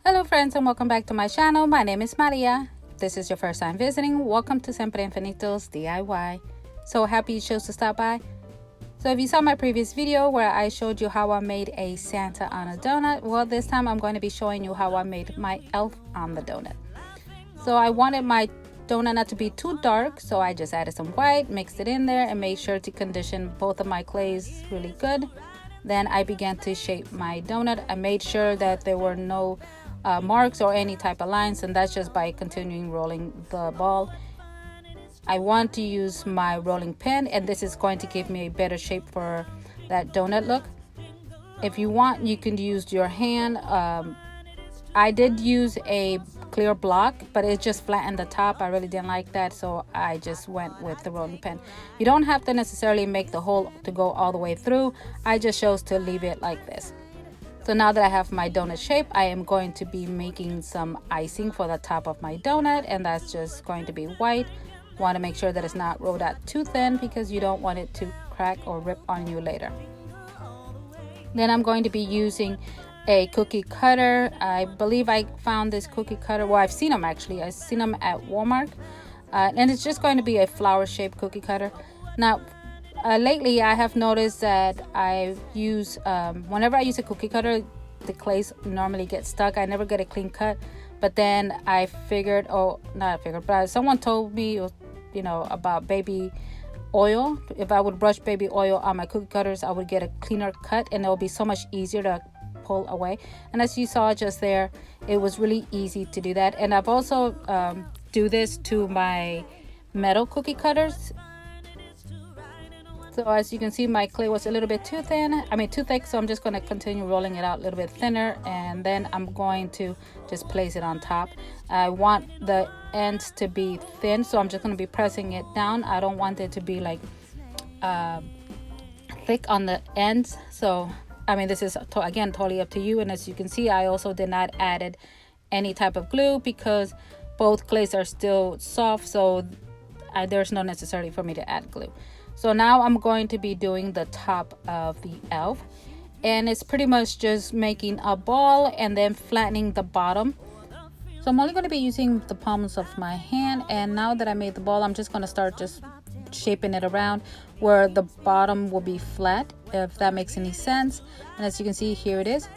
Hello friends and welcome back to my channel. My name is Maria. This is your first time visiting. Welcome to Siempre Infinitos DIY. So happy you chose to stop by. So if you saw my previous video where I showed you how I made a Santa on a donut, well this time I'm going to be showing you how I made my elf on the donut. So I wanted my donut not to be too dark, so I just added some white, mixed it in there, and made sure to condition both of my clays really good. Then I began to shape my donut. I made sure that there were no marks or any type of lines, and that's just by continuing rolling the ball. I want to use my rolling pin, and this is going to give me a better shape for that donut look. If you want, you can use your hand. I did use a clear block, but it just flattened the top. I really didn't like that, so I just went with the rolling pin. You don't have to necessarily make the hole to go all the way through. I just chose to leave it like this. So now that I have my donut shape, I am going to be making some icing for the top of my donut, and that's just going to be white. Want to make sure that it's not rolled out too thin because you don't want it to crack or rip on you later. Then I'm going to be using a cookie cutter. I believe I found this cookie cutter. Well, I've seen them actually. I've seen them at Walmart. And it's just going to be a flower shaped cookie cutter. Now, lately I have noticed that I use, whenever I use a cookie cutter, the clays normally get stuck. I never get a clean cut. But then I figured, but someone told me, about baby oil. If I would brush baby oil on my cookie cutters, I would get a cleaner cut, and it will be so much easier to pull away. And as you saw just there, it was really easy to do that. And I've also do this to my metal cookie cutters. So as you can see, my clay was a little bit too thick, so I'm just going to continue rolling it out a little bit thinner, and then I'm going to just place it on top. I want the ends to be thin, so I'm just going to be pressing it down. I don't want it to be like thick on the ends. So this is again totally up to you. And as you can see, I also did not added any type of glue because both clays are still soft, so there's no necessity for me to add glue. So now I'm going to be doing the top of the elf, and it's pretty much just making a ball and then flattening the bottom. So I'm only going to be using the palms of my hand, and now that I made the ball, I'm just going to start just shaping it around where the bottom will be flat, if that makes any sense. And as you can see, here it is.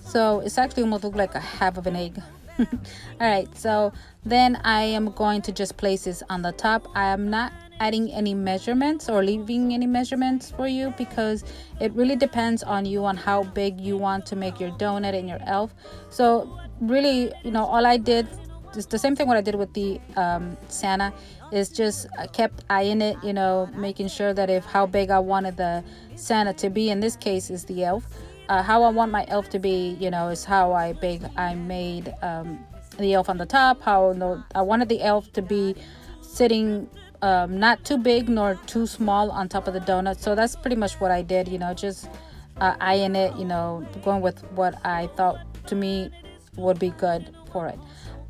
So it's actually almost look like a half of an egg. All right, so then I am going to just place this on the top. I am not adding any measurements or leaving any measurements for you because it really depends on you on how big you want to make your donut and your elf. So really, all I did is the same thing what I did with the Santa, is just I kept eyeing it, making sure that how big I wanted the Santa to be. In this case is the elf. How I want my elf to be, is how big I made the elf on the top. I wanted the elf to be sitting not too big nor too small on top of the donut. So that's pretty much what I did, just eyeing it, going with what I thought to me would be good for it.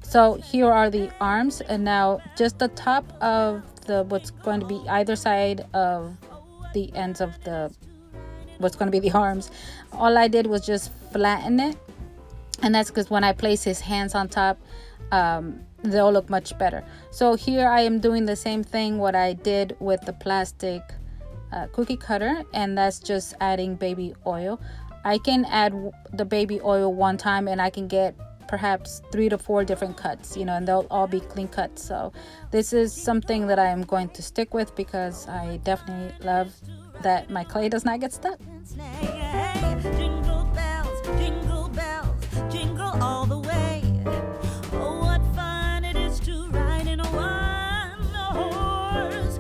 So here are the arms, and now just the top of what's going to be either side of the ends of what's going to be the arms. All I did was just flatten it, and that's because when I place his hands on top, they'll look much better. So here I am doing the same thing what I did with the plastic cookie cutter, and that's just adding baby oil. I can add the baby oil one time and I can get perhaps 3 to 4 different cuts, and they'll all be clean cuts. So this is something that I am going to stick with because I definitely love that my clay does not get stuck. Jingle bells, jingle bells, jingle all the way. Oh, what fun it is to ride in a one-horse open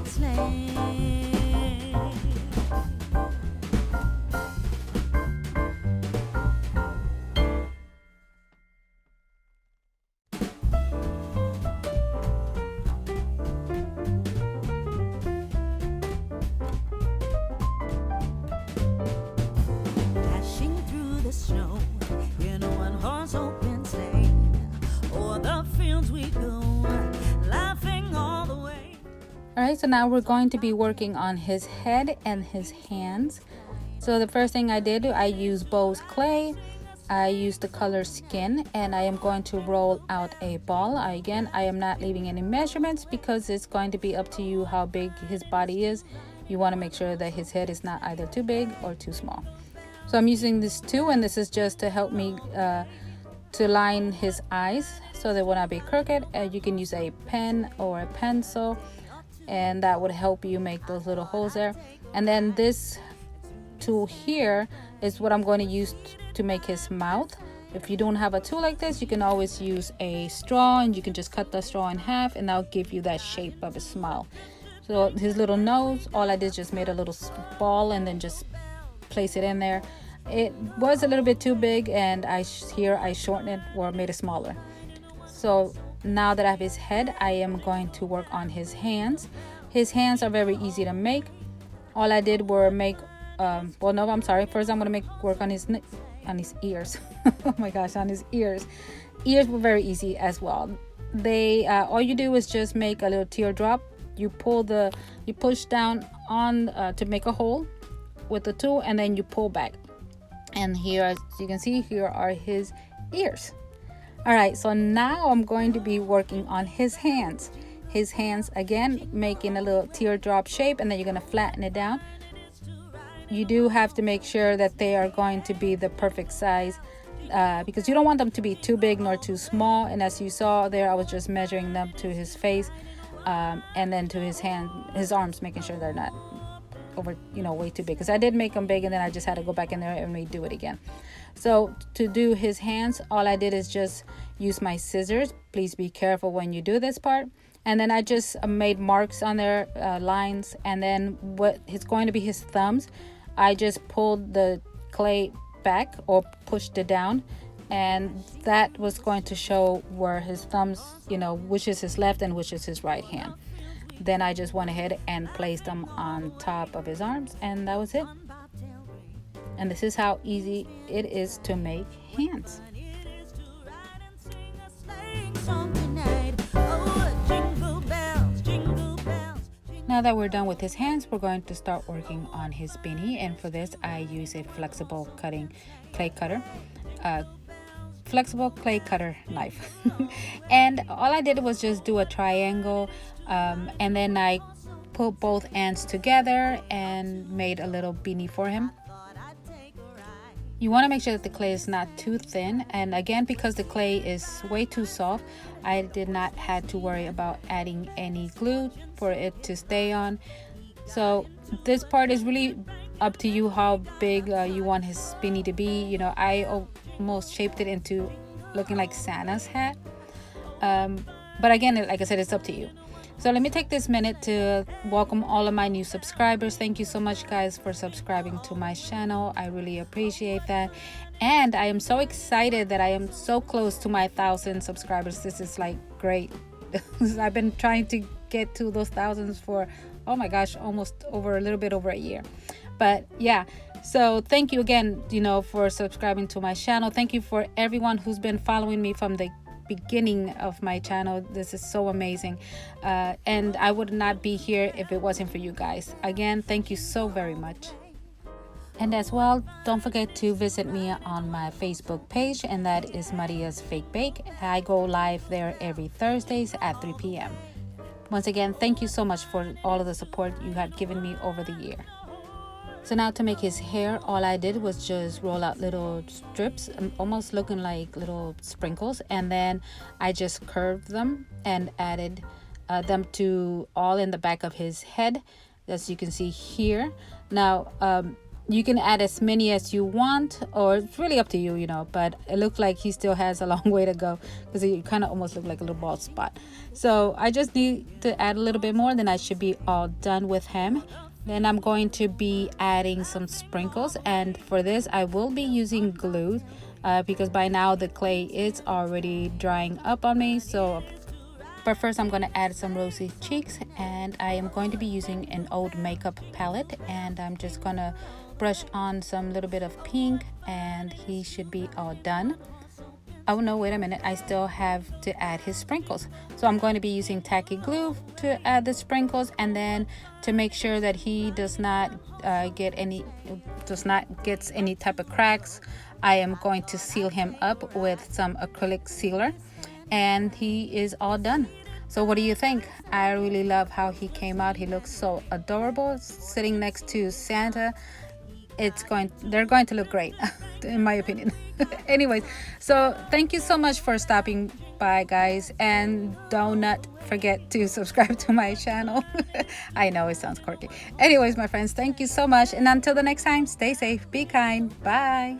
sleigh. Snow in a one-horse open sleigh, o'er the fields we go, laughing all the way. All right, so now we're going to be working on his head and his hands. So the first thing I did, I used Bow's clay I use the color Skin, and I am going to roll out a ball. Again, I am not leaving any measurements because it's going to be up to you how big his body is. You want to make sure that his head is not either too big or too small. So I'm using this too, and this is just to help me to line his eyes so they will not be crooked. You can use a pen or a pencil, and that would help you make those little holes there. And then this tool here is what I'm going to use to make his mouth. If you don't have a tool like this, you can always use a straw, and you can just cut the straw in half, and that'll give you that shape of a smile. So his little nose, all I did is just made a little ball and then just place it in there. It was a little bit too big, and I shortened it or made it smaller. So now that I have his head, I am going to work on his hands. His hands are very easy to make. All I did were make first I'm going to work on his ears. Oh my gosh, on his ears. Ears were very easy as well. They all you do is just make a little teardrop. You push down on to make a hole with the tool, and then you pull back. And here, as you can see, here are his ears. All right, so now I'm going to be working on his hands. His hands, again, making a little teardrop shape, and then you're going to flatten it down. You do have to make sure that they are going to be the perfect size, because you don't want them to be too big nor too small. And as you saw there, I was just measuring them to his face, and then to his arms, making sure they're not over, way too big, because I did make them big, and then I just had to go back in there and redo it again. So to do his hands, all I did is just use my scissors. Please be careful when you do this part. And then I just made marks on their lines, and then what is going to be his thumbs, I just pulled the clay back or pushed it down, and that was going to show where his thumbs, which is his left and which is his right hand. Then I just went ahead and placed them on top of his arms, and that was it. And this is how easy it is to make hands. Now that we're done with his hands, we're going to start working on his beanie, and for this I use a flexible clay cutter knife. And all I did was just do a triangle, and then I put both ends together and made a little beanie for him. You want to make sure that the clay is not too thin, and again, because the clay is way too soft, I did not have to worry about adding any glue for it to stay on. So this part is really up to you how big you want his beanie to be. I almost shaped it into looking like Santa's hat, but again, like I said, it's up to you. So let me take this minute to welcome all of my new subscribers. Thank you so much, guys, for subscribing to my channel. I really appreciate that. And I am so excited that I am so close to my 1,000 subscribers. This is like great. I've been trying to get to those thousands for, oh my gosh, almost a little bit over a year. But yeah, so thank you again, for subscribing to my channel. Thank you for everyone who's been following me from the beginning of my channel. This is so amazing, and I would not be here if it wasn't for you guys. Again, thank you so very much. And as well, don't forget to visit me on my Facebook page, and that is Maria's Fake Bake. I go live there every Thursdays at 3 p.m. Once again, thank you so much for all of the support you had given me over the year. So now to make his hair, all I did was just roll out little strips, almost looking like little sprinkles, and then I just curved them and added them to all in the back of his head, as you can see here. Now you can add as many as you want, or it's really up to you, but it looked like he still has a long way to go, because he kind of almost looked like a little bald spot. So I just need to add a little bit more, then I should be all done with him. Then I'm going to be adding some sprinkles, and for this I will be using glue, because by now the clay is already drying up on me. But first I'm going to add some rosy cheeks, and I am going to be using an old makeup palette, and I'm just going to brush on some little bit of pink, and he should be all done. oh no, wait a minute, I still have to add his sprinkles. So I'm going to be using tacky glue to add the sprinkles, and then to make sure that he does not get any type of cracks, I am going to seal him up with some acrylic sealer, and he is all done. So what do you think? I really love how he came out. He looks so adorable sitting next to Santa. They're going to look great in my opinion. Anyways, so thank you so much for stopping by, guys, and do not forget to subscribe to my channel. I know it sounds quirky. Anyways, my friends, thank you so much, and until the next time, stay safe, be kind, bye.